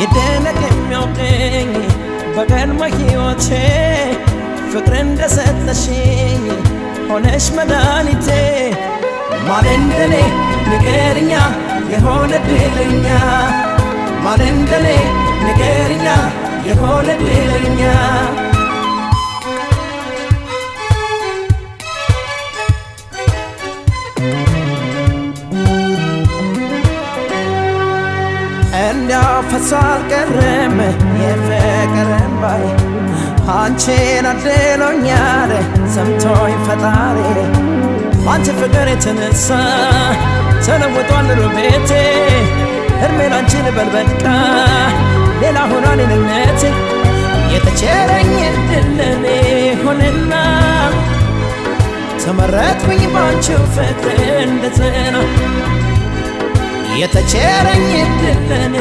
يدلك የሚያውቀኝ በቀድሞ ሕይወቴ ፍቅር እንደሰጠሽኝ ሆነሽ መድኃኒቴ ማን እንደኔ ንገሪኛ የሆነ ድለኛ ማን እንደኔ ንገሪኛ የሆነ ድለኛ እንዲያው ፈሶ አልቀረም የፍቅር እንባዬ አንቺን አድሎኛል ሰምቶኝ ፈጣሪ አንቺ ፍቅር የተነሳ ተለውጧል ኑሮ ቤቴ እድሜ ላንቺ ልበል በቃ ሌላ ሆኗል እኔነቴ የተቸረኝ እድል ለኔ ሆነና ተመረጥኩኝ ባንቺው ፍቅር እንደጸና የተቸረኝ እድል ለኔ